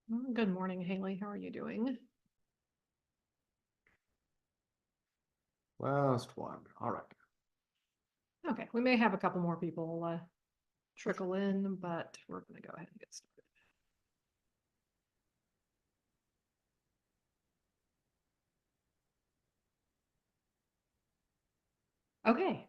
Well, good morning, Haley. How are you doing? Last one. All right. Okay, we may have a couple more people trickle in, but we're going to go ahead and get started. Okay,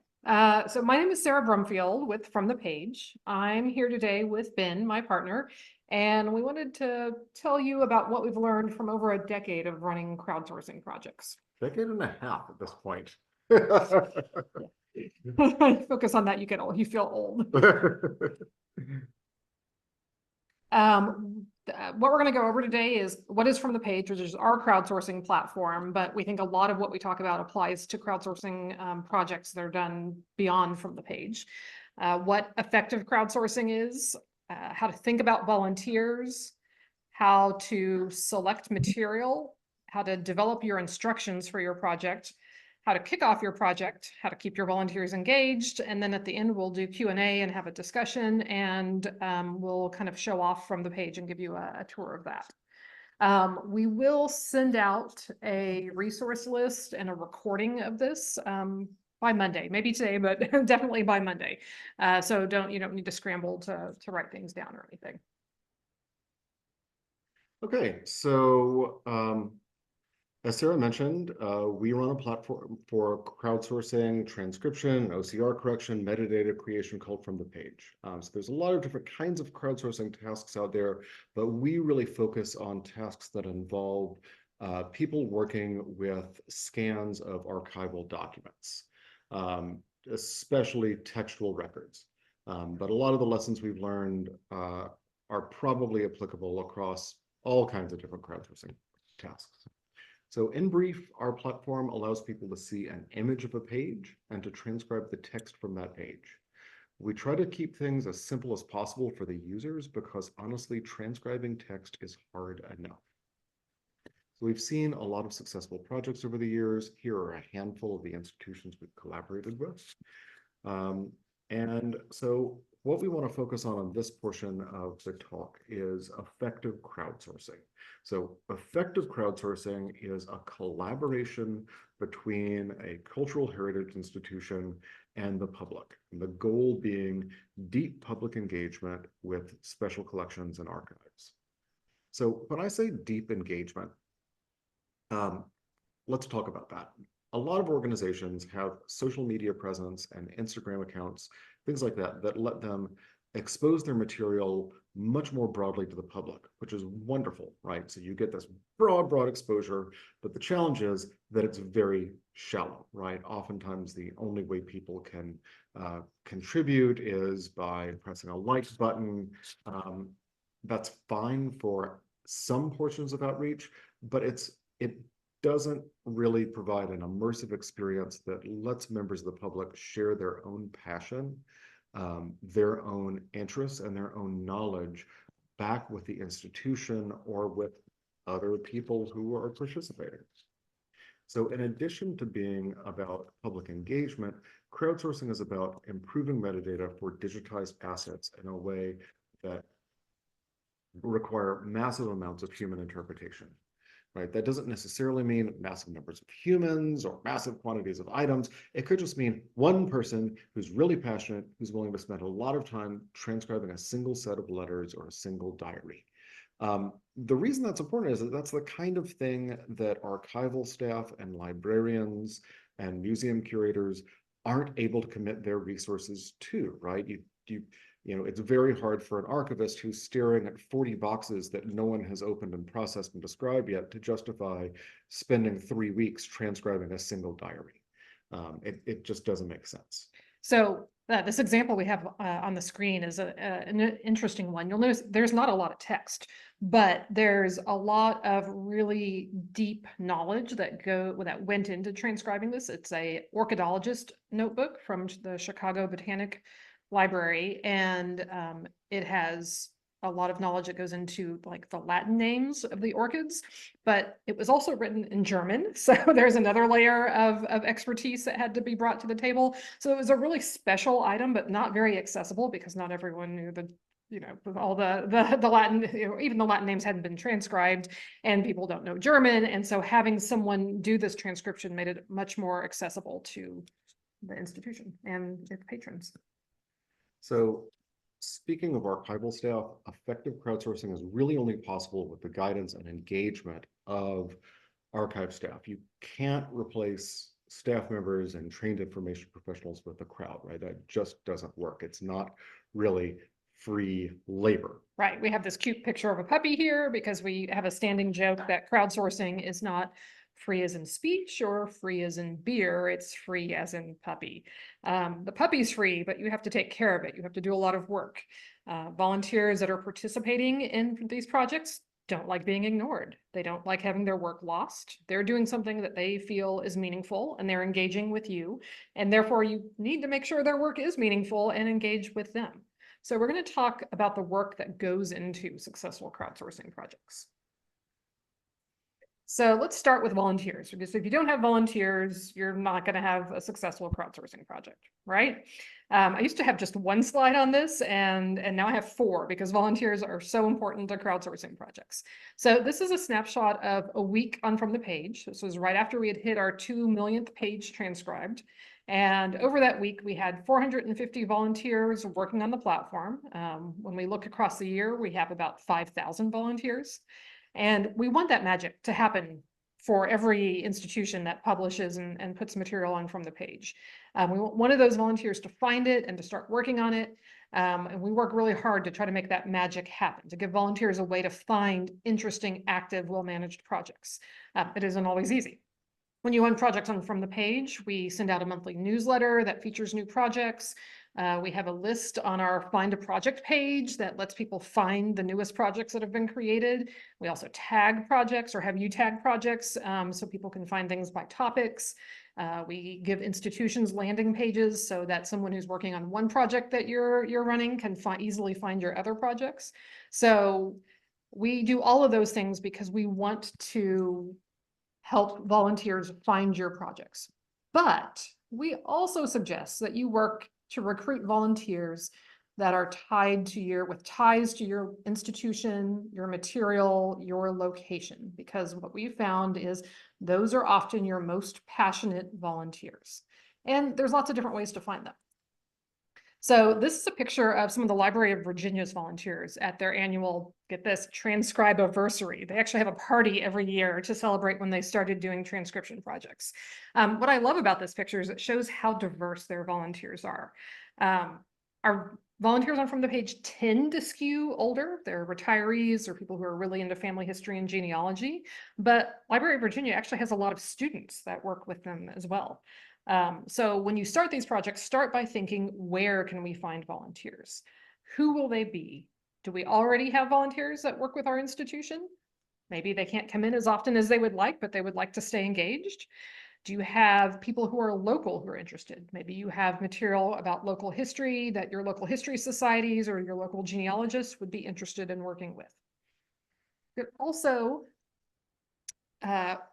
so my name is Sara Brumfield with From the Page. I'm here today with Ben, my partner, and we wanted to tell you about what we've learned from over a decade of running crowdsourcing projects. Decade and a half at this point. Focus on that, you feel old. What we're going to go over today is what is From the Page, which is our crowdsourcing platform, but we think a lot of what we talk about applies to crowdsourcing projects that are done beyond From the Page. What effective crowdsourcing is, how to think about volunteers, how to select material, how to develop your instructions for your project, how to kick off your project, how to keep your volunteers engaged, and then at the end we'll do Q&A and have a discussion, and we'll kind of show off From the Page and give you a tour of that. We will send out a resource list and a recording of this by Monday, maybe today, but definitely by Monday. So you don't need to scramble to write things down or anything. Okay, so as Sara mentioned, we run a platform for crowdsourcing, transcription, OCR correction, metadata creation called From the Page. So there's a lot of different kinds of crowdsourcing tasks out there, but we really focus on tasks that involve people working with scans of archival documents, especially textual records. But a lot of the lessons we've learned are probably applicable across all kinds of different crowdsourcing tasks. So in brief, our platform allows people to see an image of a page and to transcribe the text from that page. We try to keep things as simple as possible for the users because honestly, transcribing text is hard enough. So we've seen a lot of successful projects over the years. Here are a handful of the institutions we've collaborated with. And so what we want to focus on this portion of the talk is effective crowdsourcing. So effective crowdsourcing is a collaboration between a cultural heritage institution and the public, and the goal being deep public engagement with special collections and archives. So when I say deep engagement, let's talk about that. A lot of organizations have social media presence and Instagram accounts, things like that, that let them expose their material much more broadly to the public, which is wonderful, right? So you get this broad exposure, but the challenge is that it's very shallow, right? Oftentimes the only way people can contribute is by pressing a like button. That's fine for some portions of outreach, but it doesn't really provide an immersive experience that lets members of the public share their own passion, their own interests, and their own knowledge back with the institution or with other people who are participating. So in addition to being about public engagement, crowdsourcing is about improving metadata for digitized assets in a way that require massive amounts of human interpretation. Right? That doesn't necessarily mean massive numbers of humans or massive quantities of items. It could just mean one person who's really passionate, who's willing to spend a lot of time transcribing a single set of letters or a single diary. The reason that's important is that that's the kind of thing that archival staff and librarians and museum curators aren't able to commit their resources to, right? You know, it's very hard for an archivist who's staring at 40 boxes that no one has opened and processed and described yet to justify spending 3 weeks transcribing a single diary. It just doesn't make sense. So this example we have on the screen is an interesting one. You'll notice there's not a lot of text, but there's a lot of really deep knowledge that went into transcribing this. It's a orchidologist notebook from the Chicago Botanic Library, and it has a lot of knowledge that goes into like the Latin names of the orchids, but it was also written in German. So there's another layer of expertise that had to be brought to the table. So it was a really special item, but not very accessible because not everyone knew the you know, with all the Latin, you know, even the Latin names hadn't been transcribed and people don't know German. And so having someone do this transcription made it much more accessible to the institution and its patrons. So speaking of archival staff, effective crowdsourcing is really only possible with the guidance and engagement of archive staff. You can't replace staff members and trained information professionals with the crowd, right? That just doesn't work. It's not really free labor. Right. We have this cute picture of a puppy here because we have a standing joke that crowdsourcing is not free as in speech or free as in beer. It's free as in puppy. The puppy's free, but you have to take care of it. You have to do a lot of work. Volunteers that are participating in these projects don't like being ignored. They don't like having their work lost. They're doing something that they feel is meaningful and they're engaging with you. And therefore you need to make sure their work is meaningful and engage with them. So we're going to talk about the work that goes into successful crowdsourcing projects. So let's start with volunteers, because if you don't have volunteers, you're not going to have a successful crowdsourcing project, right? I used to have just one slide on this, and now I have 4 because volunteers are so important to crowdsourcing projects. So this is a snapshot of a week on FromThePage. This was right after we had hit our 2 millionth page transcribed. And over that week, we had 450 volunteers working on the platform. When we look across the year, we have about 5,000 volunteers. And we want that magic to happen for every institution that publishes and puts material on FromThePage. We want one of those volunteers to find it and to start working on it. And we work really hard to try to make that magic happen, to give volunteers a way to find interesting, active, well-managed projects. It isn't always easy. When you run projects on FromThePage, we send out a monthly newsletter that features new projects. We have a list on our Find a Project page that lets people find the newest projects that have been created. We also tag projects or have you tag projects so people can find things by topics. We give institutions landing pages so that someone who's working on one project that you're running can easily find your other projects. So we do all of those things because we want to help volunteers find your projects. But we also suggest that you work to recruit volunteers that are tied to with ties to your institution, your material, your location, because what we found is those are often your most passionate volunteers. And there's lots of different ways to find them. So this is a picture of some of the Library of Virginia's volunteers at their annual, get this, transcribe-iversary. They actually have a party every year to celebrate when they started doing transcription projects. What I love about this picture is it shows how diverse their volunteers are. Our volunteers on FromThePage tend to skew older. They're retirees or people who are really into family history and genealogy, but Library of Virginia actually has a lot of students that work with them as well. So when you start these projects, start by thinking, where can we find volunteers? Who will they be? Do we already have volunteers that work with our institution? Maybe they can't come in as often as they would like, but they would like to stay engaged. Do you have people who are local who are interested? Maybe you have material about local history that your local history societies or your local genealogists would be interested in working with. But also,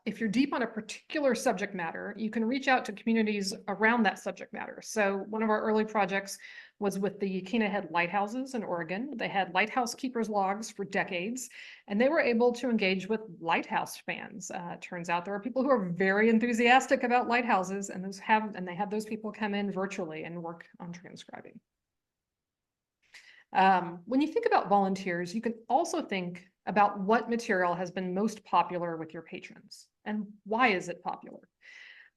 if you're deep on a particular subject matter, you can reach out to communities around that subject matter. So one of our early projects was with the Yaquina Head lighthouses in Oregon. They had lighthouse keepers logs for decades, and they were able to engage with lighthouse fans. Turns out there are people who are very enthusiastic about lighthouses, and they had those people come in virtually and work on transcribing. When you think about volunteers, you can also think about what material has been most popular with your patrons and why is it popular.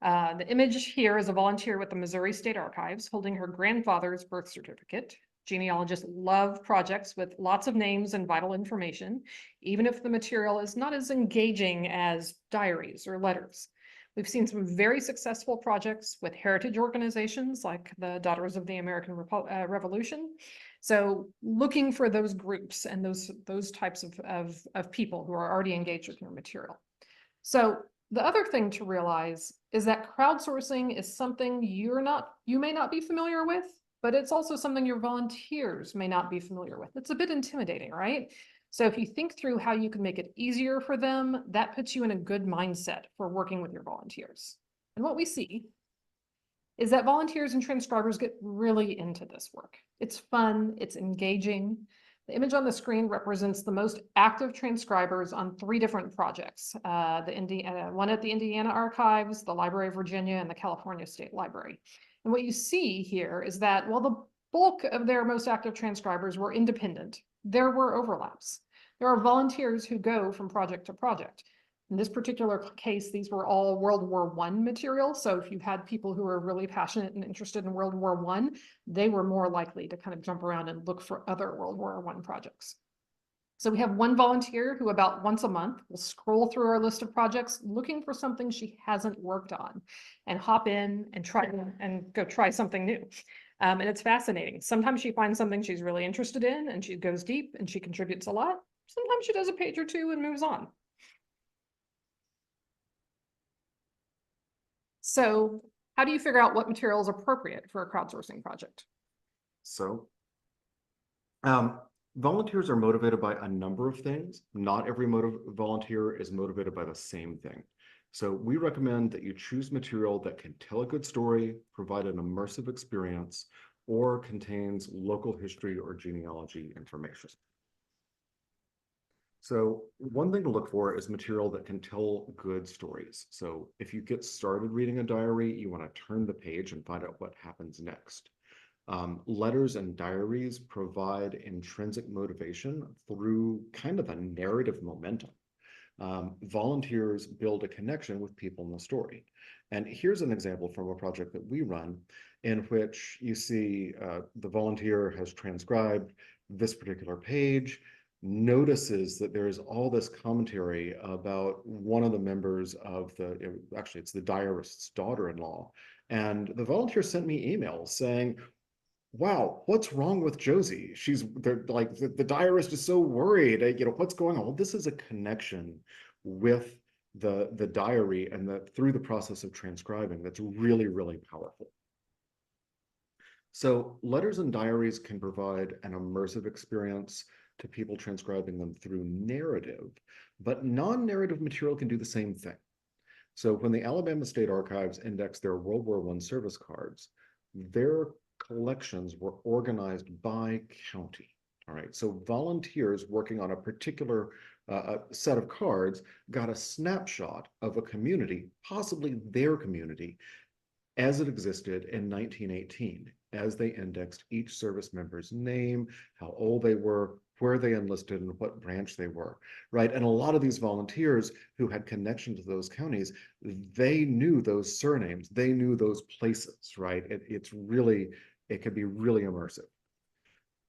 The image here is a volunteer with the Missouri State Archives holding her grandfather's birth certificate. Genealogists love projects with lots of names and vital information, even if the material is not as engaging as diaries or letters. We've seen some very successful projects with heritage organizations like the Daughters of the American Revolution. So looking for those groups and those types of people who are already engaged with your material. So the other thing to realize is that crowdsourcing is something you may not be familiar with, but it's also something your volunteers may not be familiar with. It's a bit intimidating, right? So if you think through how you can make it easier for them, that puts you in a good mindset for working with your volunteers. And what we see is that volunteers and transcribers get really into this work. It's fun, it's engaging. The image on the screen represents the most active transcribers on 3 different projects. One at the Indiana Archives, the Library of Virginia, and the California State Library. And what you see here is that while the bulk of their most active transcribers were independent, there were overlaps. There are volunteers who go from project to project. In this particular case, these were all World War I material. So if you had people who were really passionate and interested in World War I, they were more likely to kind of jump around and look for other World War I projects. So we have one volunteer who about once a month will scroll through our list of projects looking for something she hasn't worked on and hop in and go try something new. And it's fascinating. Sometimes she finds something she's really interested in and she goes deep and she contributes a lot. Sometimes she does a page or two and moves on. So how do you figure out what material is appropriate for a crowdsourcing project? So volunteers are motivated by a number of things. Not every volunteer is motivated by the same thing. So we recommend that you choose material that can tell a good story, provide an immersive experience, or contains local history or genealogy information. So one thing to look for is material that can tell good stories. So if you get started reading a diary, you want to turn the page and find out what happens next. Letters and diaries provide intrinsic motivation through kind of a narrative momentum. Volunteers build a connection with people in the story. And here's an example from a project that we run in which you see the volunteer has transcribed this particular page, notices that there's all this commentary about one of the members of actually it's the diarist's daughter-in-law. And the volunteer sent me emails saying, wow, what's wrong with Josie? They're like, the diarist is so worried, what's going on? Well, this is a connection with the diary and through the process of transcribing that's really, really powerful. So letters and diaries can provide an immersive experience to people transcribing them through narrative, but non-narrative material can do the same thing. So when the Alabama State Archives indexed their World War I service cards, their collections were organized by county. All right, so volunteers working on a particular set of cards got a snapshot of a community, possibly their community, as it existed in 1918, as they indexed each service member's name, how old they were, where they enlisted, and what branch they were, right? And a lot of these volunteers who had connection to those counties, they knew those surnames, they knew those places, right? It can be really immersive.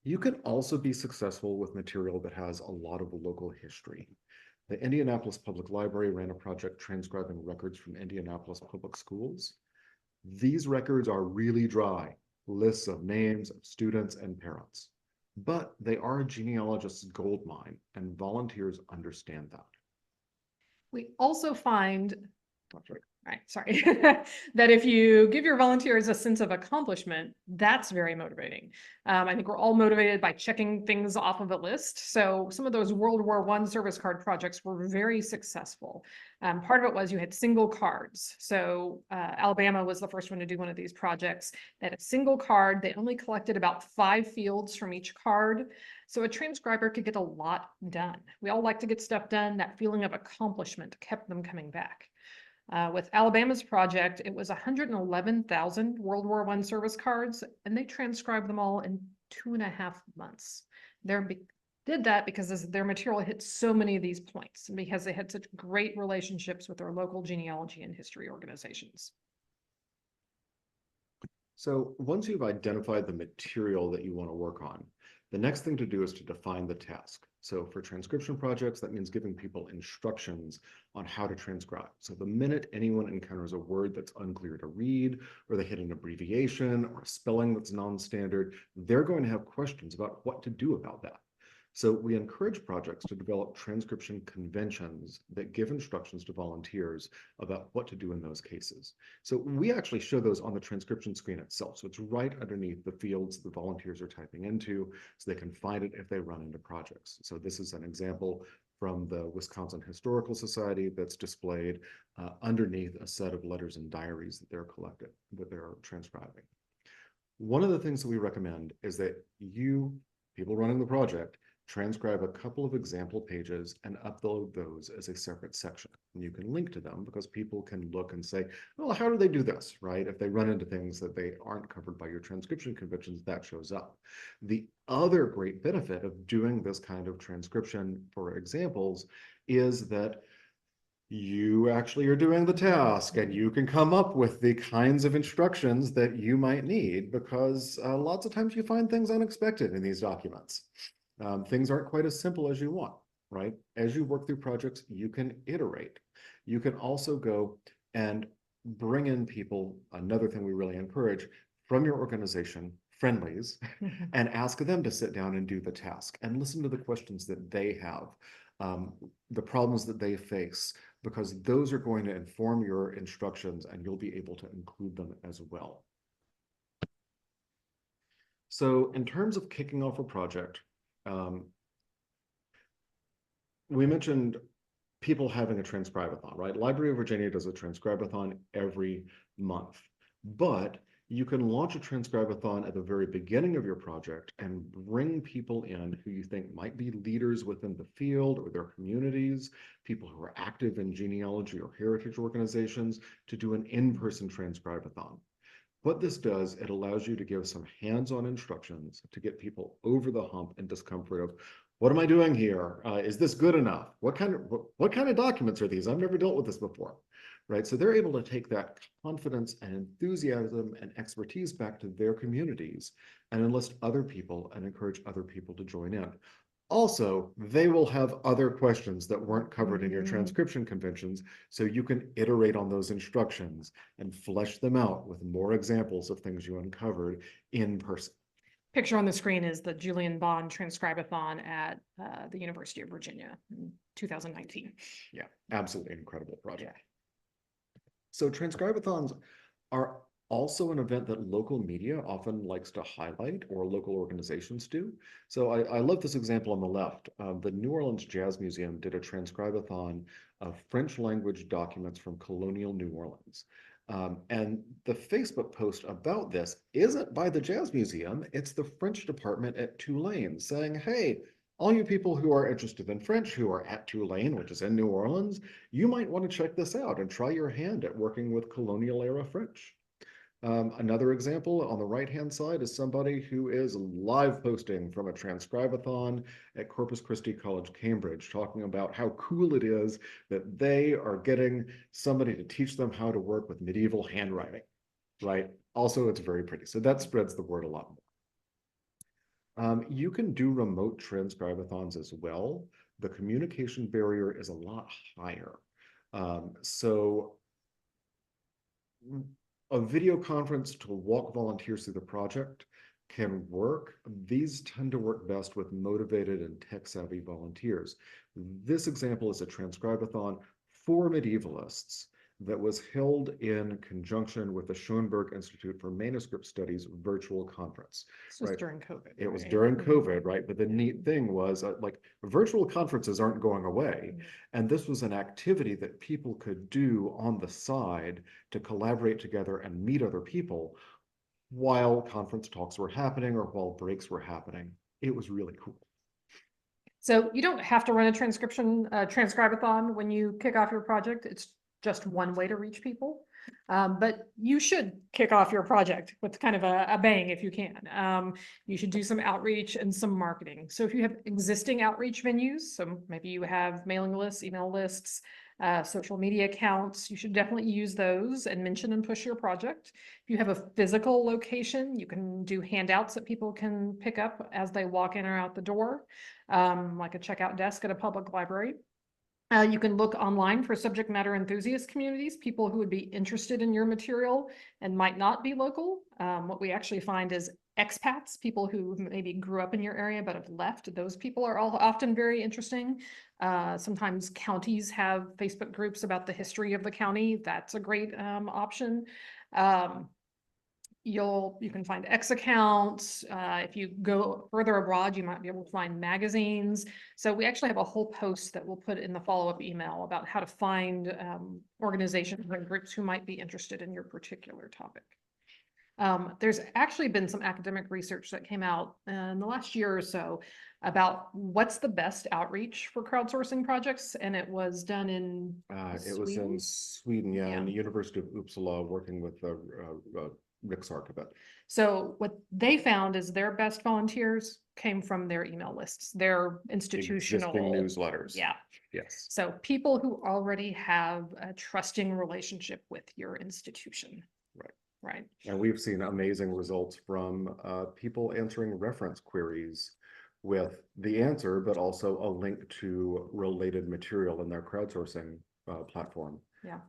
You can also be successful with material that has a lot of local history. The Indianapolis Public Library ran a project transcribing records from Indianapolis public schools. These records are really dry, lists of names of students and parents, but they are a genealogist's goldmine, and volunteers understand that. We also find, that if you give your volunteers a sense of accomplishment, that's very motivating. I think we're all motivated by checking things off of a list. So some of those World War I service card projects were very successful. Part of it was you had single cards. So Alabama was the first one to do one of these projects. They had a single card. They only collected about 5 fields from each card. So a transcriber could get a lot done. We all like to get stuff done. That feeling of accomplishment kept them coming back. With Alabama's project, it was 111,000 World War I service cards, and they transcribed them all in 2.5 months. They did that because their material hit so many of these points, and because they had such great relationships with their local genealogy and history organizations. So once you've identified the material that you want to work on, the next thing to do is to define the task. So for transcription projects, that means giving people instructions on how to transcribe. So the minute anyone encounters a word that's unclear to read, or they hit an abbreviation or a spelling that's non-standard, they're going to have questions about what to do about that. So we encourage projects to develop transcription conventions that give instructions to volunteers about what to do in those cases. So we actually show those on the transcription screen itself. So it's right underneath the fields the volunteers are typing into, so they can find it if they run into projects. So this is an example from the Wisconsin Historical Society that's displayed underneath a set of letters and diaries that they're transcribing. One of the things that we recommend is that you, people running the project, transcribe a couple of example pages and upload those as a separate section. And you can link to them because people can look and say, well, how do they do this, right? If they run into things that they aren't covered by your transcription conventions, that shows up. The other great benefit of doing this kind of transcription for examples is that you actually are doing the task and you can come up with the kinds of instructions that you might need, because lots of times you find things unexpected in these documents. Things aren't quite as simple as you want, right? As you work through projects, you can iterate. You can also go and bring in people, another thing we really encourage, from your organization, friendlies, and ask them to sit down and do the task and listen to the questions that they have, the problems that they face, because those are going to inform your instructions and you'll be able to include them as well. So in terms of kicking off a project, we mentioned people having a transcribathon, right? Library of Virginia does a transcribathon every month, but you can launch a transcribathon at the very beginning of your project and bring people in who you think might be leaders within the field or their communities, people who are active in genealogy or heritage organizations, to do an in-person transcribathon. What this does, it allows you to give some hands-on instructions to get people over the hump and discomfort of, what am I doing here? Is this good enough? What kind of documents are these? I've never dealt with this before, right? So they're able to take that confidence and enthusiasm and expertise back to their communities and enlist other people and encourage other people to join in. Also, they will have other questions that weren't covered in your transcription conventions, so you can iterate on those instructions and flesh them out with more examples of things you uncovered in person. Picture on the screen is the Julian Bond transcribathon at the University of Virginia in 2019. Yeah, absolutely incredible project. Yeah. So transcribathons are also an event that local media often likes to highlight, or local organizations do. So I love this example on the left. The New Orleans Jazz Museum did a transcribathon of French language documents from colonial New Orleans. And the Facebook post about this isn't by the Jazz Museum, it's the French department at Tulane saying, hey, all you people who are interested in French, who are at Tulane, which is in New Orleans, you might want to check this out and try your hand at working with colonial era French. Another example on the right-hand side is somebody who is live posting from a transcribathon at Corpus Christi College, Cambridge, talking about how cool it is that they are getting somebody to teach them how to work with medieval handwriting, right? Also, it's very pretty. So that spreads the word a lot more. You can do remote transcribathons as well. The communication barrier is a lot higher. So a video conference to walk volunteers through the project can work. These tend to work best with motivated and tech-savvy volunteers. This example is a transcribathon for medievalists that was held in conjunction with the Schoenberg Institute for Manuscript Studies virtual conference. This was during COVID. It was during COVID, right? But the neat thing was like virtual conferences aren't going away. And this was an activity that people could do on the side to collaborate together and meet other people while conference talks were happening or while breaks were happening. It was really cool. So you don't have to run a transcribathon when you kick off your project. It's just one way to reach people. But you should kick off your project with kind of a bang if you can. You should do some outreach and some marketing. So if you have existing outreach venues, so maybe you have mailing lists, email lists, social media accounts, you should definitely use those and mention and push your project. If you have a physical location, you can do handouts that people can pick up as they walk in or out the door, like a checkout desk at a public library. You can look online for subject matter enthusiast communities, people who would be interested in your material and might not be local. What we actually find is expats, people who maybe grew up in your area but have left. Those people are all often very interesting. Sometimes counties have Facebook groups about the history of the county. That's a great option. You can find X accounts. If you go further abroad, you might be able to find magazines. So we actually have a whole post that we'll put in the follow-up email about how to find organizations and groups who might be interested in your particular topic. There's actually been some academic research that came out in the last year or so about what's the best outreach for crowdsourcing projects, and it was done in It was in Sweden. Sweden, yeah, Yeah. in the University of Uppsala, working with Rick's archivist. So what they found is their best volunteers came from their email lists, their institutional Existing newsletters. Yeah. Yes. So people who already have a trusting relationship with your institution. Right. Right. And we've seen amazing results from people answering reference queries with the answer, but also a link to related material in their crowdsourcing platform. Yeah.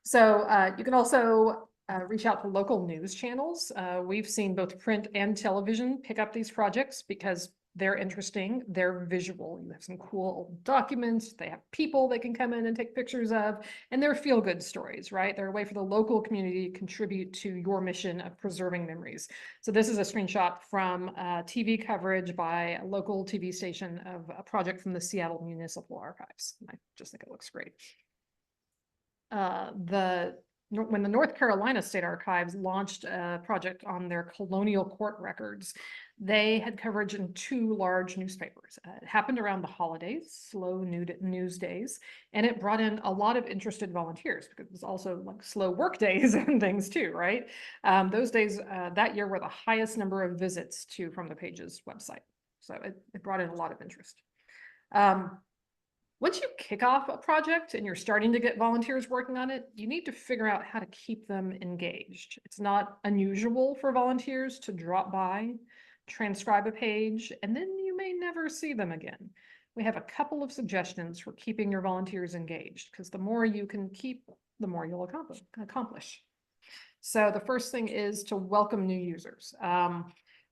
So you can also reach out to local news channels. We've seen both print and television pick up these projects because they're interesting, they're visual. You have some cool documents, they have people they can come in and take pictures of, and they're feel-good stories, right? They're a way for the local community to contribute to your mission of preserving memories. So this is a screenshot from TV coverage by a local TV station of a project from the Seattle Municipal Archives. I just think it looks great. When the North Carolina State Archives launched a project on their colonial court records, they had coverage in 2 large newspapers. It happened around the holidays, slow news days, and it brought in a lot of interested volunteers because it was also like slow work days and things too, right? Those days that year were the highest number of visits to From the Page's website. So it brought in a lot of interest. Once you kick off a project and you're starting to get volunteers working on it, you need to figure out how to keep them engaged. It's not unusual for volunteers to drop by, transcribe a page, and then you may never see them again. We have a couple of suggestions for keeping your volunteers engaged, because the more you can keep, the more you'll accomplish. So the first thing is to welcome new users.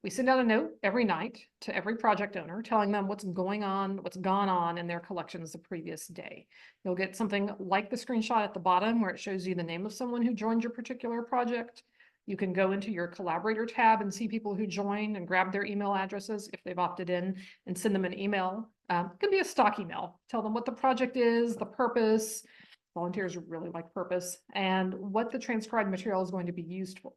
We send out a note every night to every project owner telling them what's going on, what's gone on in their collections the previous day. You'll get something like the screenshot at the bottom where it shows you the name of someone who joined your particular project. You can go into your collaborator tab and see people who joined and grab their email addresses if they've opted in and send them an email. It can be a stock email. Tell them what the project is, the purpose. Volunteers really like purpose, and what the transcribed material is going to be used for.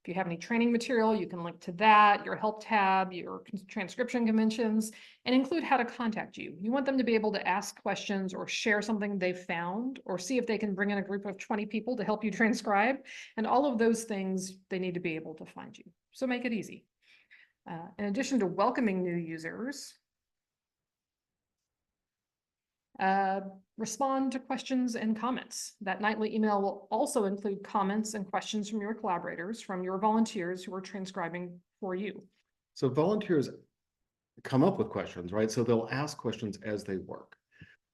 If you have any training material, you can link to that, your help tab, your transcription conventions, and include how to contact you. You want them to be able to ask questions or share something they've found, or see if they can bring in a group of 20 people to help you transcribe. And all of those things, they need to be able to find you. So make it easy. In addition to welcoming new users, respond to questions and comments. That nightly email will also include comments and questions from your collaborators, from your volunteers who are transcribing for you. So volunteers come up with questions, right? So they'll ask questions as they work.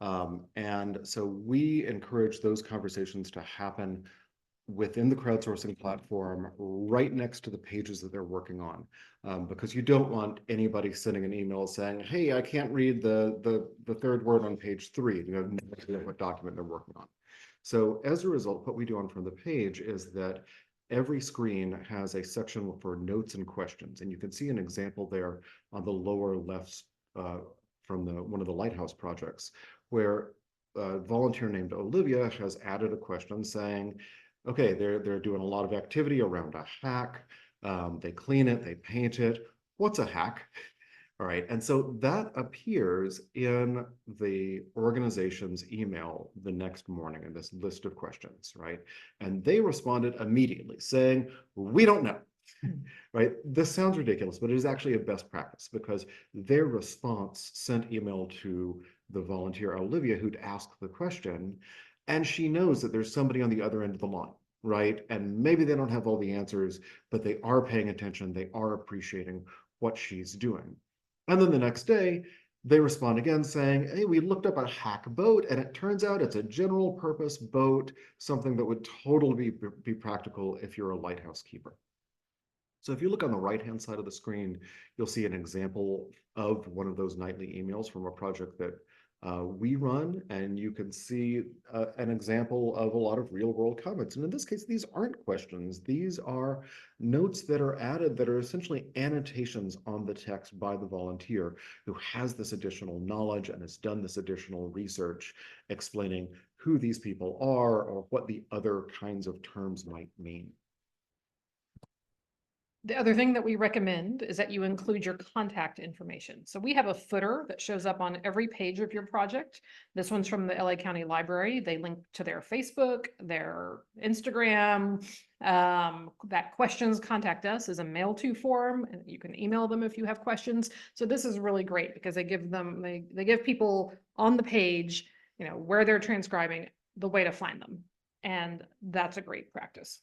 And so we encourage those conversations to happen within the crowdsourcing platform, right next to the pages that they're working on, because you don't want anybody sending an email saying, "Hey, I can't read the third word on page 3." You know, no idea what document they're working on. So as a result, what we do on From the Page is that every screen has a section for notes and questions, and you can see an example there on the lower left from one of the Lighthouse projects, where a volunteer named Olivia has added a question saying, okay, they're doing a lot of activity around a hack. They clean it, they paint it. What's a hack? All right, and so that appears in the organization's email the next morning in this list of questions, right? And they responded immediately saying, "We don't know." Right? This sounds ridiculous, but it is actually a best practice, because their response sent email to the volunteer Olivia who'd asked the question, and she knows that there's somebody on the other end of the line, right? And maybe they don't have all the answers, but they are paying attention, they are appreciating what she's doing. And then the next day, they respond again saying, "Hey, we looked up a hack boat, and it turns out it's a general purpose boat, something that would totally be practical if you're a lighthouse keeper." So if you look on the right-hand side of the screen, you'll see an example of one of those nightly emails from a project that we run, and you can see an example of a lot of real-world comments. And in this case, these aren't questions. These are notes that are added that are essentially annotations on the text by the volunteer who has this additional knowledge and has done this additional research explaining who these people are or what the other kinds of terms might mean. The other thing that we recommend is that you include your contact information. So we have a footer that shows up on every page of your project. This one's from the LA County Library. They link to their Facebook, their Instagram. That questions contact us is a mail to form, and you can email them if you have questions. So this is really great because they give people on the page, where they're transcribing, the way to find them. And that's a great practice.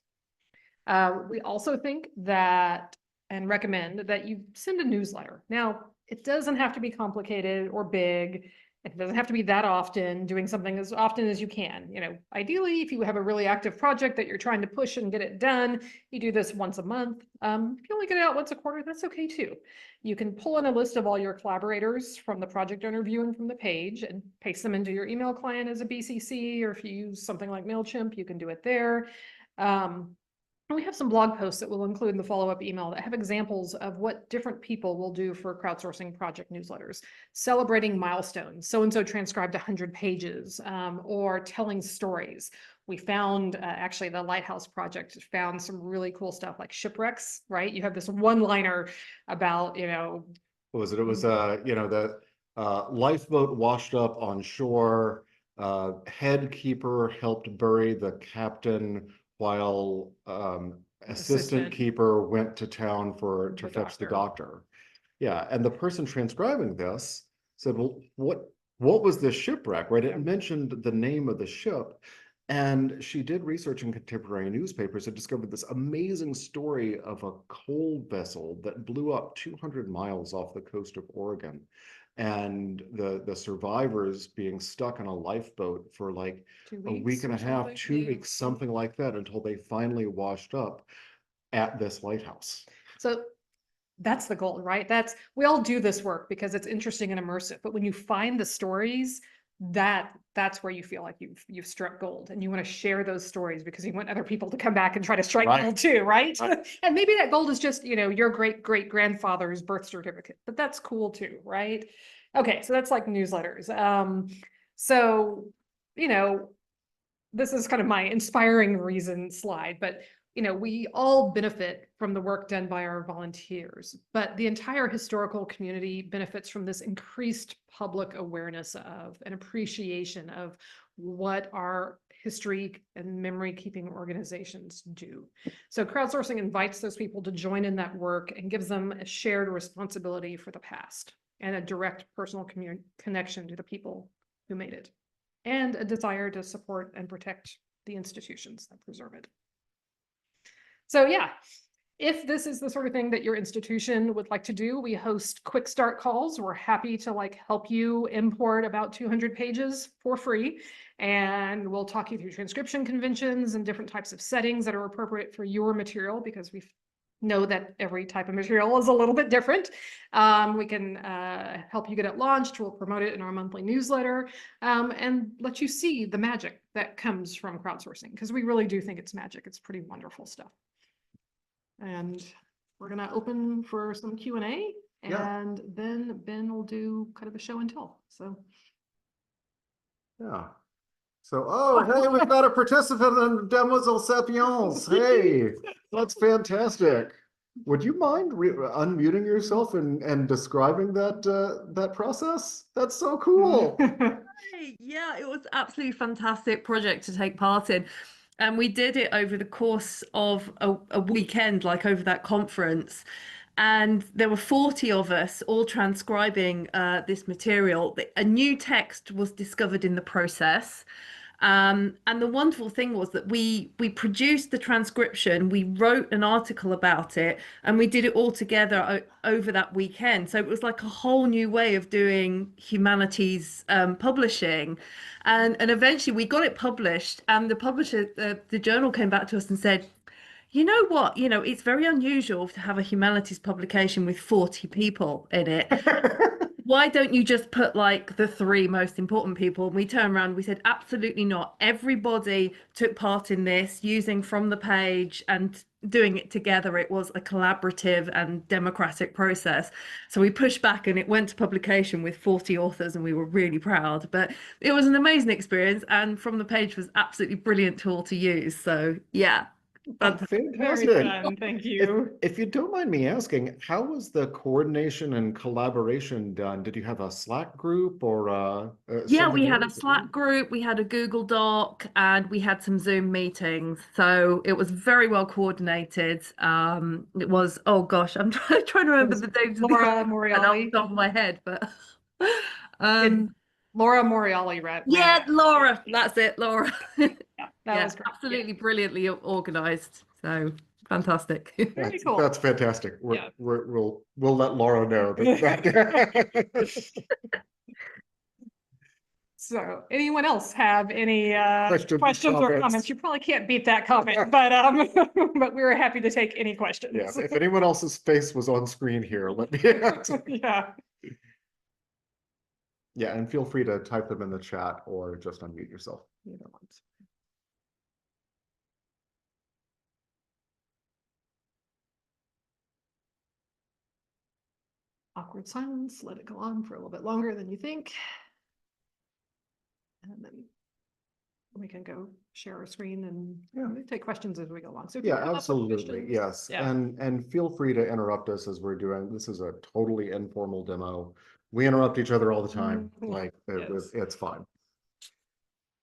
We also think that and recommend that you send a newsletter. Now, it doesn't have to be complicated or big. It doesn't have to be that often, doing something as often as you can. Ideally, if you have a really active project that you're trying to push and get it done, you do this once a month. If you only get it out once a quarter, that's okay too. You can pull in a list of all your collaborators from the project owner view and from the page and paste them into your email client as a BCC, or if you use something like MailChimp, you can do it there. We have some blog posts that we'll include in the follow-up email that have examples of what different people will do for crowdsourcing project newsletters, celebrating milestones. So-and-so transcribed 100 pages, or telling stories. We found, actually the Lighthouse Project found some really cool stuff like shipwrecks, right? You have this one-liner about, what was it? It was, the lifeboat washed up on shore. Head keeper helped bury the captain, while assistant keeper went to town to fetch the doctor. Yeah, and the person transcribing this said, well, what was this shipwreck, right? It mentioned the name of the ship, and she did research in contemporary newspapers and discovered this amazing story of a coal vessel that blew up 200 miles off the coast of Oregon. And the survivors being stuck in a lifeboat for like a week and a half, 2 weeks, something like that, until they finally washed up at this lighthouse. So that's the goal, right? We all do this work because it's interesting and immersive, but when you find the stories, that's where you feel like you've struck gold, and you want to share those stories because you want other people to come back and try to strike gold too, right? And maybe that gold is just, your great grandfather's birth certificate, but that's cool too, right? Okay, so that's like newsletters. So, this is kind of my inspiring reason slide, but we all benefit from the work done by our volunteers, but the entire historical community benefits from this increased public awareness of and appreciation of what our history and memory keeping organizations do. So crowdsourcing invites those people to join in that work and gives them a shared responsibility for the past and a direct personal connection to the people who made it, and a desire to support and protect the institutions that preserve it. So yeah, if this is the sort of thing that your institution would like to do, we host quick start calls. We're happy to help you import about 200 pages for free. And we'll talk you through transcription conventions and different types of settings that are appropriate for your material, because we know that every type of material is a little bit different. We can help you get it launched. We'll promote it in our monthly newsletter, and let you see the magic that comes from crowdsourcing, because we really do think it's magic. It's pretty wonderful stuff. And we're going to open for some Q&A, and then Ben will do kind of a show and tell. So, yeah. So, hey, we've got a participant in Demoiselle Sapiens. Hey, that's fantastic. Would you mind unmuting yourself and describing that process? That's so cool. Yeah, it was absolutely fantastic project to take part in. And we did it over the course of a weekend, like over that conference. And there were 40 of us all transcribing this material. A new text was discovered in the process. And the wonderful thing was that we produced the transcription, we wrote an article about it, and we did it all together over that weekend. So it was like a whole new way of doing humanities publishing. And eventually we got it published, and the publisher, the journal came back to us and said, you know what, it's very unusual to have a humanities publication with 40 people in it. Why don't you just put like the 3 most important people? And we turned around and we said, absolutely not. Everybody took part in this, using FromThePage and doing it together. It was a collaborative and democratic process. So we pushed back and it went to publication with 40 authors, and we were really proud. But it was an amazing experience, and FromThePage was absolutely brilliant tool to use. So yeah, Fantastic. Very Fantastic. fun, thank If, you. if you don't mind me asking, how was the coordination and collaboration done? Did you have a Slack group or Yeah, something we had there? a Slack group, we had a Google Doc, and we had some Zoom meetings. So it was very well coordinated. It was, oh gosh, I'm trying to remember the names of the Laura and off the Moriali. top of my head, but Did Laura Moriali ran yeah, that. Laura, that's it, Laura. Yeah, that Yeah, was great. Yeah. absolutely brilliantly organized. So fantastic. Very cool. That's fantastic. Yeah. We'll let Laura know that. So anyone else have any Questions, or comments? comments? You probably can't beat that comment, but but we were happy to take any questions. Yeah, if anyone else's face was on screen here, let me. Yeah. Yeah, and feel free to type them in the chat or just unmute yourself. Either ones. Awkward silence, let it go on for a little bit longer than you think. And then we can go share our screen and take questions as we go along. So if you Yeah, come up with absolutely. questions- Yes. Yeah. And feel free to interrupt us as we're doing. This is a totally informal demo. We interrupt each other all the time. Like Yes. it's fine.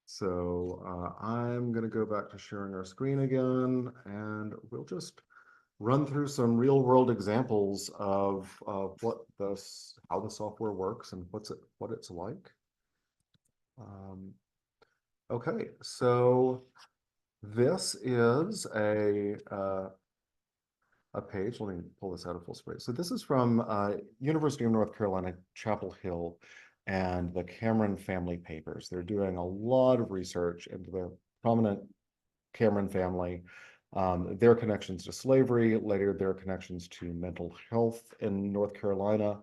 So I'm gonna go back to sharing our screen again, and we'll just run through some real world examples of how the software works and what it's like. Okay, so this is a page. Let me pull this out of full screen. So this is from University of North Carolina, Chapel Hill, and the Cameron family papers. They're doing a lot of research into the prominent Cameron family, their connections to slavery, later their connections to mental health in North Carolina,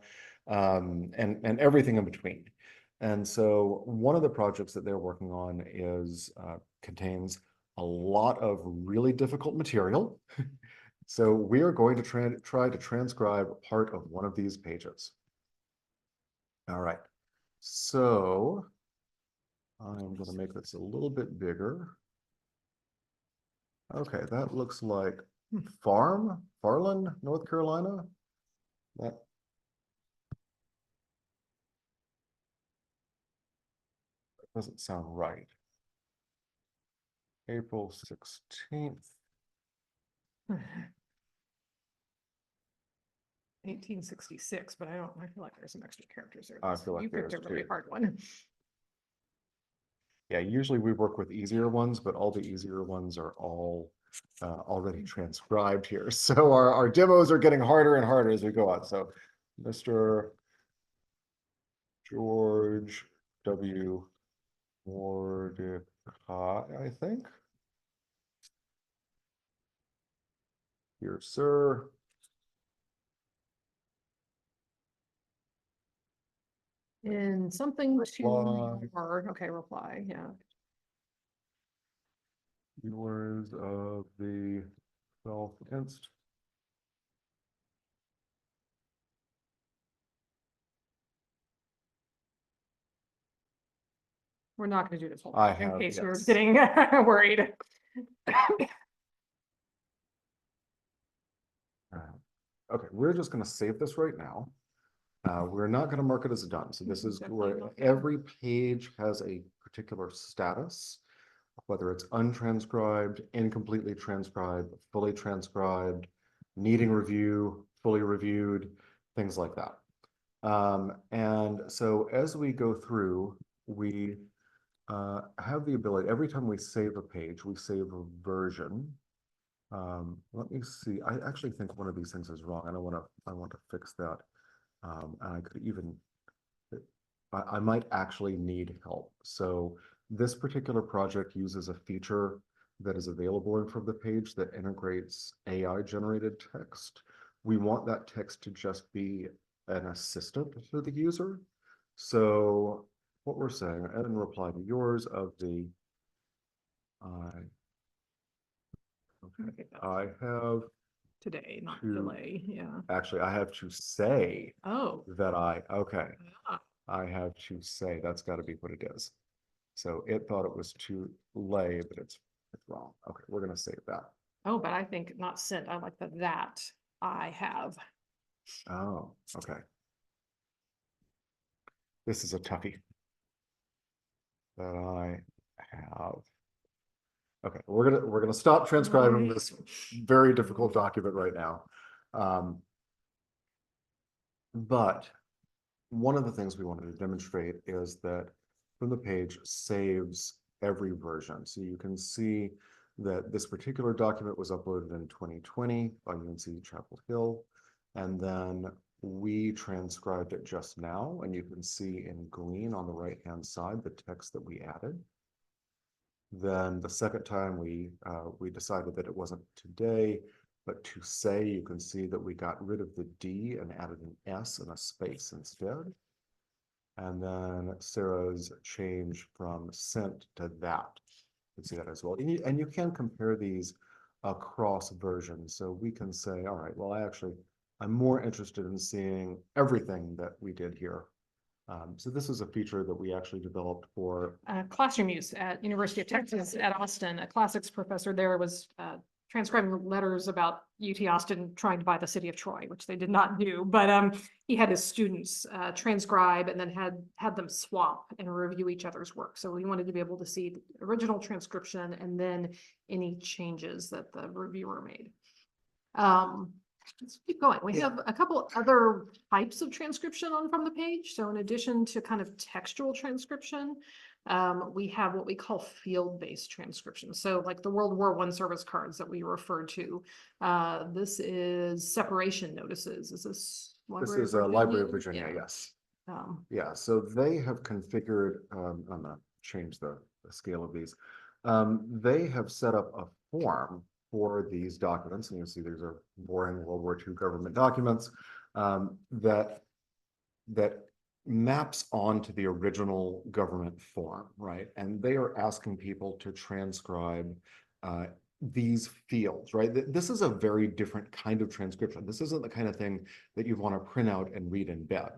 and everything in between. And so one of the projects that they're working on is contains a lot of really difficult material. So we are going to try to transcribe part of one of these pages. All right. So I'm going to make this a little bit bigger. Okay, that looks like Farland, North Carolina. That doesn't sound right. April 16th. 1866, but I feel like there's some extra characters there. I feel like You picked a there's really too. hard one. Yeah, usually we work with easier ones, but all the easier ones are all already transcribed here. So our demos are getting harder and harder as we go on. So Mr. George W. Mordecai, I think. Here, sir. In something to Reply. your, okay, reply, yeah. Viewers of the self-inst. We're not gonna do this whole I thing in have, case you're yes. getting worried. Okay, we're just going to save this right now. We're not going to mark it as done. So this is Definitely where not. every page has a particular status, whether it's untranscribed, incompletely transcribed, fully transcribed, needing review, fully reviewed, things like that. And so as we go through, we have the ability, every time we save a page, we save a version. Let me see. I actually think one of these things is wrong. I want to fix that. And I could even, I might actually need help. So this particular project uses a feature that is available in FromThePage that integrates AI generated text. We want that text to just be an assistant to the user. So what we're saying, and in reply to yours of the, okay, I have Today, not to- delay, yeah. actually, I have to say Oh. that okay. Ah. I have to say that's got to be what it is. So it thought it was to lay, but it's wrong. Okay, we're going to save that. Oh, but I think not sent. I like the that I have. Oh, okay. This is a toughie that I have. Okay, we're gonna stop transcribing this very difficult document right now. But one of the things we wanted to demonstrate is that FromThePage saves every version. So you can see that this particular document was uploaded in 2020 by UNC Chapel Hill. And then we transcribed it just now, and you can see in green on the right-hand side the text that we added. Then the second time we decided that it wasn't today, but to say, you can see that we got rid of the D and added an S and a space instead. And then Sarah's change from sent to that. You can see that as well. And you can compare these across versions. So we can say, all right, well, I'm more interested in seeing everything that we did here. So this is a feature that we actually developed for Classroom use at University of Texas at Austin. A classics professor there was transcribing letters about UT Austin trying to buy the city of Troy, which they did not do. But he had his students transcribe and then had them swap and review each other's work. So we wanted to be able to see the original transcription and then any changes that the reviewer made. Let's keep going. We have a couple other types of transcription on FromThePage. So in addition to kind of textual transcription, we have what we call field-based transcription. So like the World War I service cards that we referred to. This is separation notices. Is this This is a Library of Virginia, yes. Yeah, so they have configured, I'm gonna change the scale of these. They have set up a form for these documents, and you'll see these are boring World War II government documents that maps onto the original government form, right? And they are asking people to transcribe these fields, right? This is a very different kind of transcription. This isn't the kind of thing that you want to print out and read in bed,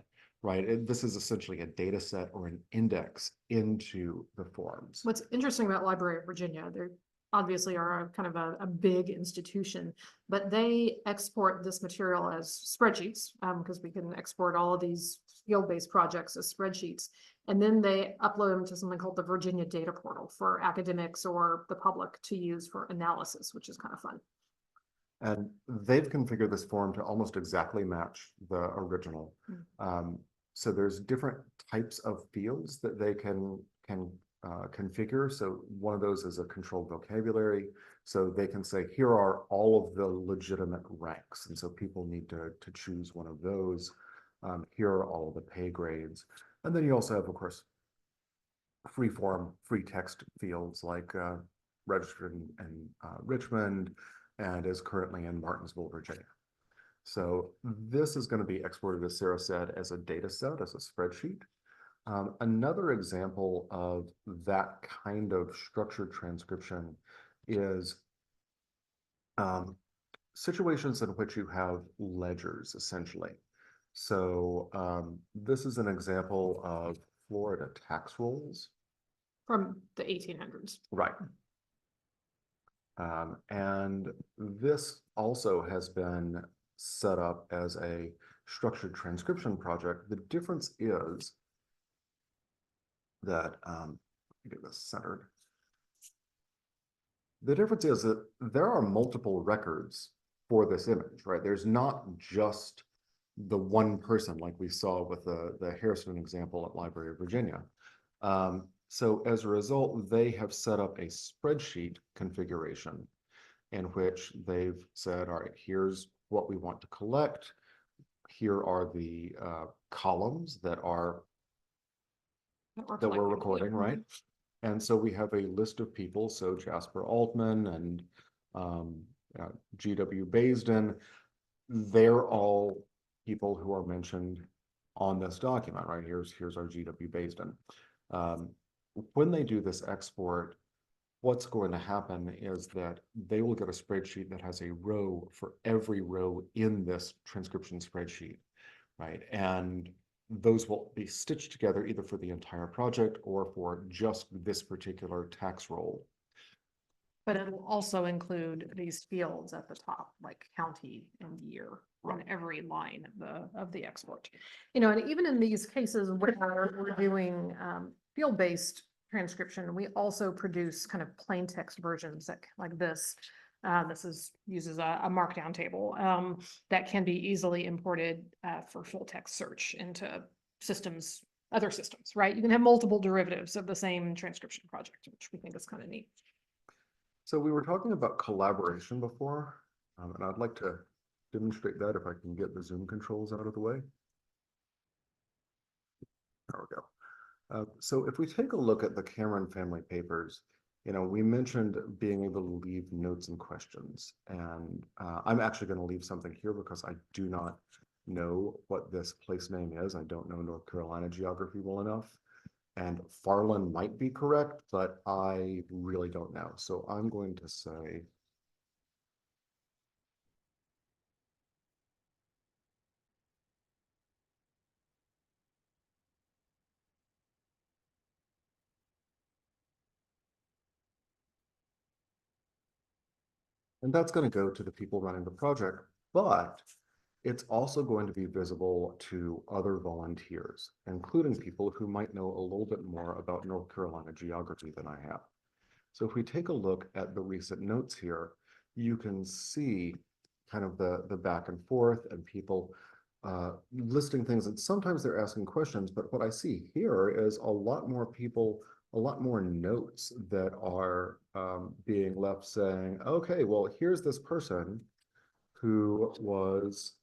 right? This is essentially a data set or an index into the forms. What's interesting about Library of Virginia, they're obviously are a kind of a big institution, but they export this material as spreadsheets because we can export all of these field-based projects as spreadsheets. And then they upload them to something called the Virginia Data Portal for academics or the public to use for analysis, which is kind of fun. And they've configured this form to almost exactly match the original. So there's different types of fields that they can configure. So one of those is a controlled vocabulary. So they can say, here are all of the legitimate ranks. And so people need to choose one of those. Here are all of the pay grades. And then you also have, of course, free form, free text fields like registered in Richmond and is currently in Martinsville, Virginia. So this is going to be exported, as Sarah said, as a data set, as a spreadsheet. Another example of that kind of structured transcription is situations in which you have ledgers, essentially. So this is an example of Florida tax rolls. From the 1800s. Right. And this also has been set up as a structured transcription project. The difference is that, let me get this centered. The difference is that there are multiple records for this image, right? There's not just the one person like we saw with the Harrison example at Library of Virginia. So as a result, they have set up a spreadsheet configuration in which they've said, all right, here's what we want to collect. Here are the columns that we're recording, right? And so we have a list of people. So Jasper Altman and G.W. Baisden, they're all people who are mentioned on this document, right? Here's our G.W. Baisden. When they do this export, what's going to happen is that they will get a spreadsheet that has a row for every row in this transcription spreadsheet, right? And those will be stitched together either for the entire project or for just this particular tax roll. But it'll also include these fields at the top, like county and year on every line of the export. You know, and even in these cases where we're doing field-based transcription, we also produce kind of plain text versions that like this. Uses a markdown table that can be easily imported for full text search into systems, other systems, right? You can have multiple derivatives of the same transcription project, which we think is kind of neat. So we were talking about collaboration before, and I'd like to demonstrate that if I can get the Zoom controls out of the way. There we go. So if we take a look at the Cameron family papers, you know, we mentioned being able to leave notes and questions, and I'm actually going to leave something here because I do not know what this place name is. I don't know North Carolina geography well enough. And Farland might be correct, but I really don't know. So I'm going to say, and that's going to go to the people running the project, but it's also going to be visible to other volunteers, including people who might know a little bit more about North Carolina geography than I have. So if we take a look at the recent notes here, you can see kind of the back and forth and people listing things, and sometimes they're asking questions, but what I see here is a lot more people, a lot more notes that are being left saying, okay, well, here's this person who was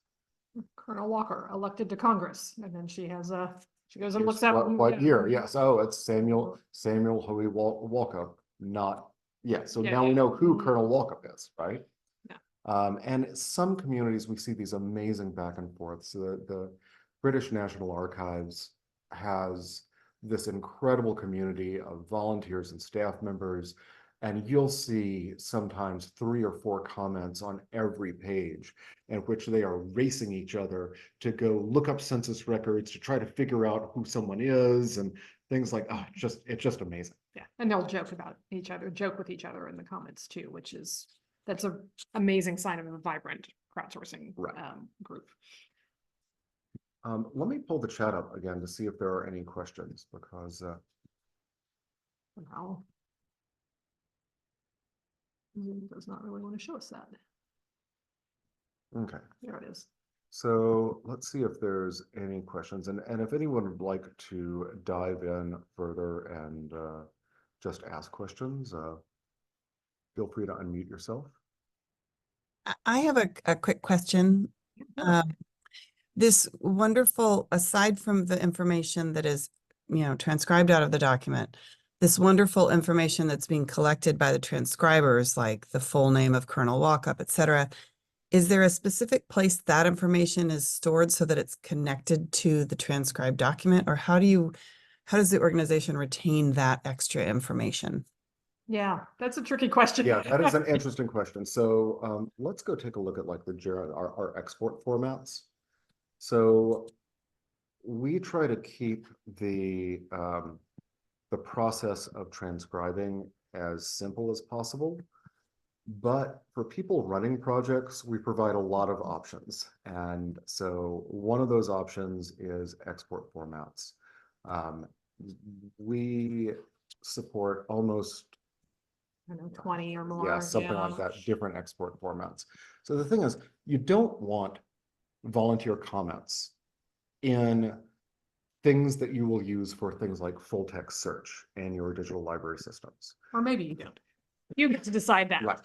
Colonel Walker elected to Congress, and then she goes and here's looks up. what year, yes, oh, it's Samuel Hoey Walkup, not, yeah, so Yeah, now we yeah. know who Mhm. Colonel Walkup is, right? Yeah. And some communities, we see these amazing back and forths. So the British National Archives has this incredible community of volunteers and staff members, and you'll see sometimes 3 or 4 comments on every page in which they are racing each other to go look up census records to try to figure out who someone is and things like, oh, it's just amazing. Yeah, and they'll joke with each other in the comments too, that's an amazing sign of a vibrant crowdsourcing Right. Group. Let me pull the chat up again to see if there are any questions, because Wow. Zoom does not really want to show us that. okay. There it is. So let's see if there's any questions, and if anyone would like to dive in further and just ask questions, feel free to unmute yourself. I have a quick question. Yeah. This wonderful, aside from the information that is, transcribed out of the document, this wonderful information that's being collected by the transcribers, like the full name of Colonel Walkup, et cetera, is there a specific place that information is stored so that it's connected to the transcribed document? Or how does the organization retain that extra information? Yeah, that's a tricky question. Yeah, that is an interesting question. So let's go take a look at like our export formats. So we try to keep the process of transcribing as simple as possible. But for people running projects, we provide a lot of options. And so one of those options is export formats. We support almost, I know, 20 or more. yeah, something like that, different export formats. So the thing is, you don't want volunteer comments in things that you will use for things like full text search in your digital library systems. Or maybe you don't. You get to decide that. Right.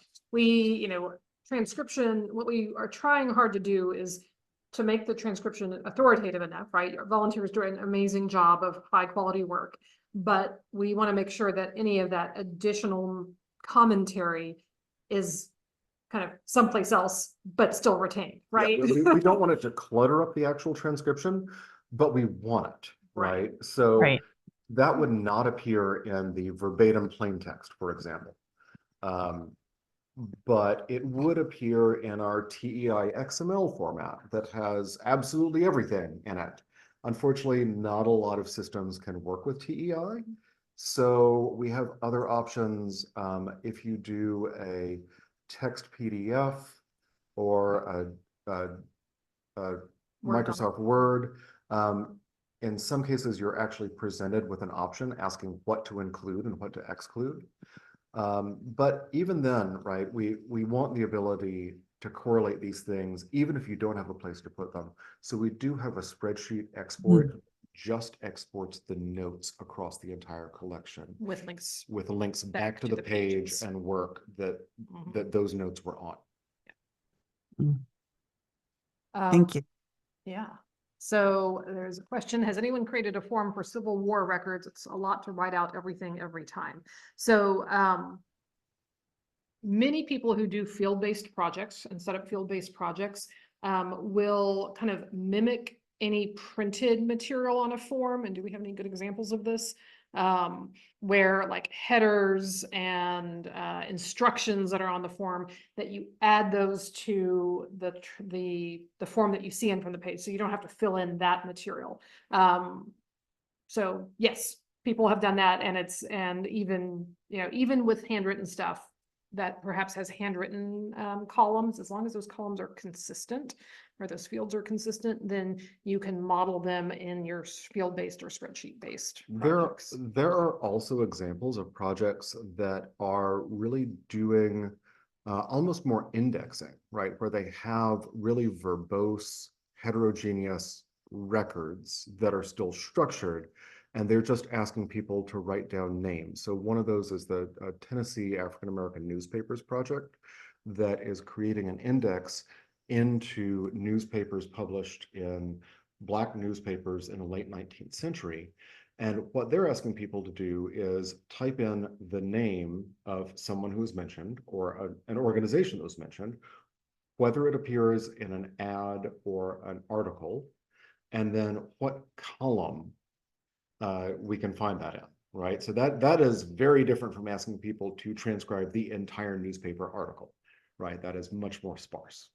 Transcription, what we are trying hard to do is to make the transcription authoritative enough, right? Your volunteers do an amazing job of high quality work, but we want to make sure that any of that additional commentary is kind of someplace else, but still retained, right? Yeah, we don't want it to clutter up the actual transcription, but we want it, right? So Right. that would not appear in the verbatim plain text, for example. But it would appear in our TEI XML format that has absolutely everything in it. Unfortunately, not a lot of systems can work with TEI. So we have other options. If you do a text PDF or a Word Microsoft Word, in some cases, you're actually presented with an option asking what to include and what to exclude. But even then, right, we want the ability to correlate these things, even if you don't have a place to put them. So we do have a spreadsheet export, just exports the notes across the entire collection with links. with links back to the page pages. and work that Mhm. that those notes were on. Thank you. Yeah. So there's a question, has anyone created a form for Civil War records? It's a lot to write out everything every time. So many people who do field-based projects and set up field-based projects will kind of mimic any printed material on a form. And do we have any good examples of this? Where like headers and instructions that are on the form, that you add those to the form that you see in from the page, so you don't have to fill in that material. So yes, people have done that, and even, you know, even with handwritten stuff that perhaps has handwritten columns, as long as those columns are consistent or those fields are consistent, then you can model them in your field-based or spreadsheet-based projects. There are also examples of projects that are really doing almost more indexing, right? Where they have really verbose, heterogeneous records that are still structured, and they're just asking people to write down names. So one of those is the Tennessee African American Newspapers Project that is creating an index into newspapers published in Black newspapers in the late 19th century. And what they're asking people to do is type in the name of someone who's mentioned or an organization that was mentioned, whether it appears in an ad or an article, and then what column we can find that in, right? So that is very different from asking people to transcribe the entire newspaper article, right? That is much more sparse.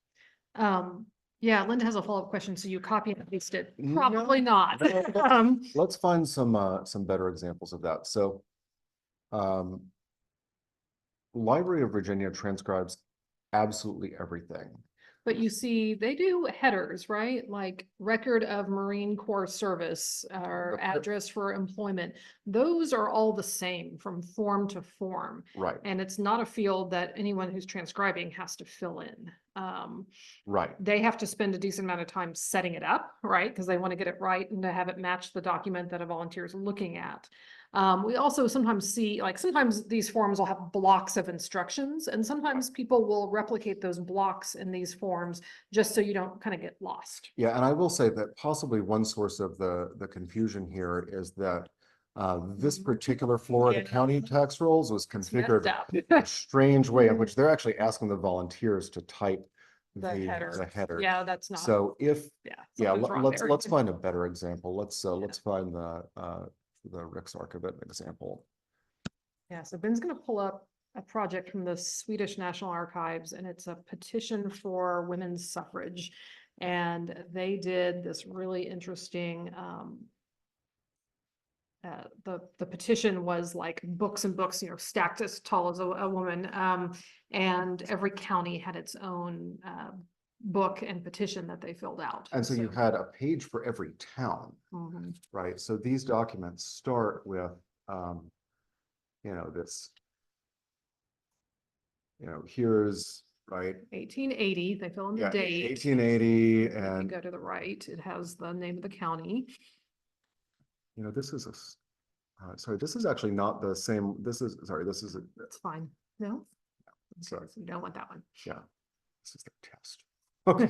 Yeah, Linda has a follow-up question. So you copy and paste it? No, Probably not. no, let's find some better examples of that. So, Library of Virginia transcribes absolutely everything. But you see, they do headers, right? Like record of Marine Corps service or Okay. address for employment. Those are all the same from form to form. Right, And it's not a field that anyone who's transcribing has to fill in. right. They have to spend a decent amount of time setting it up, right? Because they want to get it right and to have it match the document that a volunteer is looking at. We also sometimes see, like, sometimes these forms will have blocks of instructions, and sometimes people will replicate those blocks in these forms just so you don't kind of get lost. Yeah, and I will say that possibly one source of the confusion here is that this particular Florida Yeah. county tax rolls was It's configured messed a up. strange way in which they're actually asking the volunteers to type The header. header. Yeah, that's not. So if, Yeah. yeah, something's wrong let's there. find a better example. Let's find the Rick's Archivist example. Yeah, so Ben's gonna pull up a project from the Swedish National Archives, and it's a petition for women's suffrage. And they did this really interesting, the petition was like books and books, you know, stacked as tall as a woman. And every county had its own book and petition that they filled out. And so you had a page for every town, Mhm. right? So these documents start with, you know, this, you know, here's, right, 1880, they fill in the yeah, date. 1880, If you and, go to the right, it has the name of the county. you know, this is sorry, this is actually not the same, this is, sorry, this is, It's fine. No? sorry, So you don't want that one. yeah, this is the test. Okay.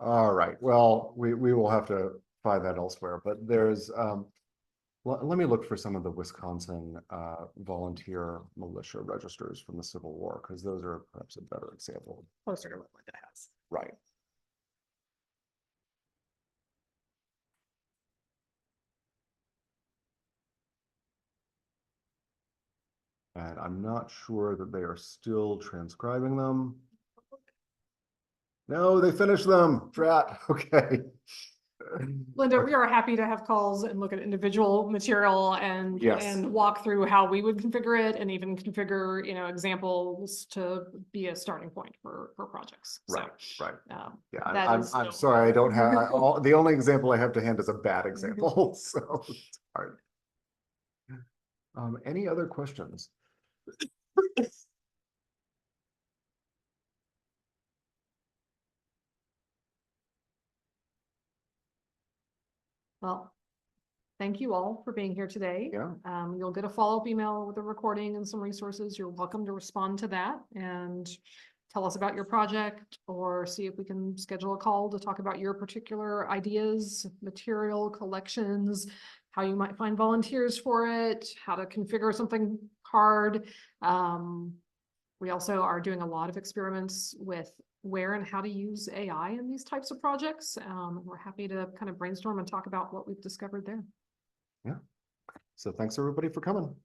All right, well, we will have to find that elsewhere, but there's, let me look for some of the Wisconsin volunteer militia registers from the Civil War, because those are perhaps a better example. Closer to what Linda has. Right. And I'm not sure that they are still transcribing them. No, they finished them. Drat. Okay. Linda, we are happy to have calls and look at individual material and, Yes. and walk through how we would configure it and even configure, you know, examples to be a starting point for projects. So, Right, right. Yeah, that I'm is I'm no- sorry, I don't have, the only example I have to hand is a bad example, so it's hard. Any other questions? Well, thank you all for being here today. Yeah. You'll get a follow-up email with a recording and some resources. You're welcome to respond to that and tell us about your project or see if we can schedule a call to talk about your particular ideas, material collections, how you might find volunteers for it, how to configure something hard. We also are doing a lot of experiments with where and how to use AI in these types of projects. We're happy to kind of brainstorm and talk about what we've discovered there. Yeah. So thanks everybody for coming.